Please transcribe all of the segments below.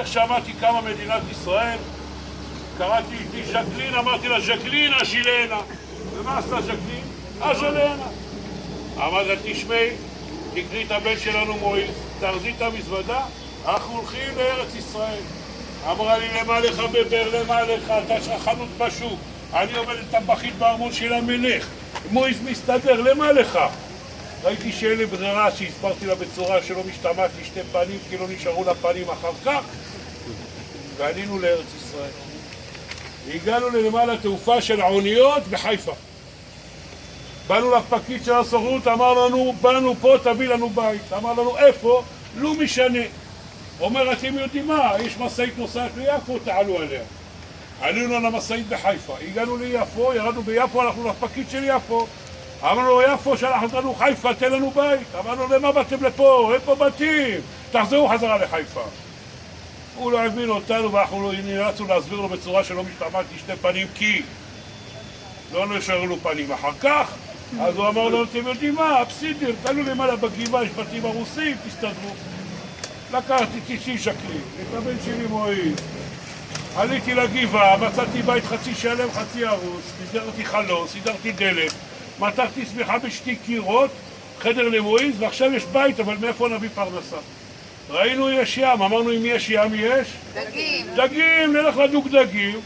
איך שמעתי כמה מדינת ישראל, קראתי איתי ז'קלין, אמרתי לה ז'קלין אשילנה. ומה עשתה ז'קלין? אשילנה. אמרת לה תשמעי, תקני את הבן שלנו מועיל, תרזי את המזוודה, אנחנו הולכים לארץ ישראל. אמרה לי למה לך בבר, למה לך, אתה יש לך חנות בשוק, אני עומדת טבחית בארמון של המלך, מויז מסתדר, למה לך? ראיתי שאין לי ברירה שהסברתי לה בצורה שלא משתמעת לשתי פנים כי לא נשארו לה פנים אחר כך, ועלינו לארץ ישראל. הגענו לנמל התעופה של העוניות בחיפה. באנו לפקיד של הסוכנות, אמר לנו, באנו פה, תביא לנו בית. אמר לנו, איפה? לא משנה. אומר, אתם יודעים מה? יש מסעית נוסעת ליפו, תעלו עליה. עלינו למשאית בחיפה. הגענו ליפו, ירדנו ביפו, הלכנו לפקיד של יפו. אמרנו, יפו, שלחנו אותנו חיפה, תן לנו בית. אמרנו, למה באתם לפה? אין פה בתים. תחזרו חזרה לחיפה. הוא לא הבין אותנו ואנחנו נאלצנו להסביר לו בצורה שלא משתמעת לשתי פנים כי לא נשארו לו פנים. אחר כך, אז הוא אמר לו, אתם יודעים מה? בסדר, תעלו למעלה בגבעה, יש בתים הרוסים, תסתדרו. לקחתי 90 שקלים, את הבן שלי מועיל. עליתי לגבעה, מצאתי בית חצי שלם, חצי הרוס, סידרתי חלון, סידרתי דלת, מתחתי סמיכה בשתי קירות, חדר למועיז, ועכשיו יש בית, אבל מאיפה נביא פרנסה? ראינו יש ים, אמרנו אם יש ים יש? דגים. דגים, נלך לדוג דגים,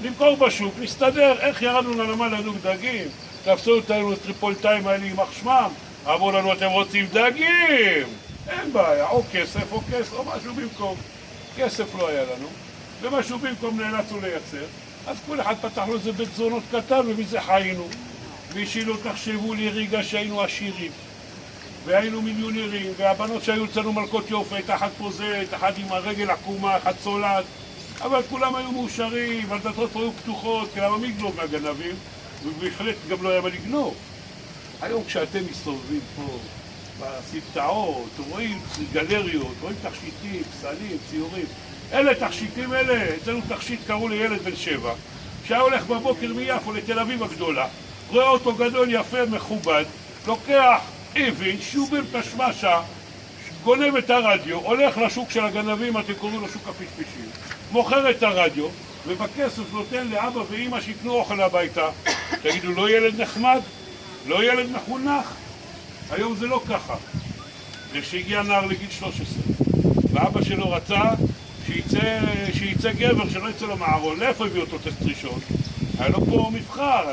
למכור בשוק, נסתדר. איך ירדנו לנמל לדוג דגים? תפסו אותנו טריפוליטאים האלה עם שמם, אמרו לנו אתם רוצים דגים? אין בעיה, או כסף או משהו במקום. כסף לא היה לנו, ומשהו במקום נאלצנו לייצר, אז כל אחד פתח לו איזה בית זונות קטן ומזה חיינו. ושאילו תחשבו לי רגע שהיינו עשירים. והיינו מיליונרים, והבנות שהיו אצלנו מלכות יופי, אחת פוזלת, אחת עם הרגל עקומה, אחת צולעת, אבל כולם היו מאושרים, והדלתות היו פתוחות, כי למה מי יגנוב מהגנבים? ובהחלט גם לא היה מה לגנוב. היום כשאתם מסתובבים פה בספטעות, רואים גלריות, רואים תכשיטים, פסלים, ציורים, אלה תכשיטים אלה, אצלנו תכשיט קראו לילד בן 7, שהיה הולך בבוקר מיפו לתל אביב הגדולה, רואה אותו גדול יפה מכובד, לוקח אבן, שובר פשמשה, גונב את הרדיו, הולך לשוק של הגנבים, אתם קוראים לו שוק הפשפשים, מוכר את הרדיו, ובכסף נותן לאבא ואמא שיקנו אוכל הביתה. תגידו, לא ילד נחמד? לא ילד מחונך? היום זה לא ככה. וכשהגיע נער לגיל 13, ואבא שלו רצה שיצא גבר שלא יצא לו מהארון, לאיפה הביא אותו טסט ראשון? היה לו פה מבחר.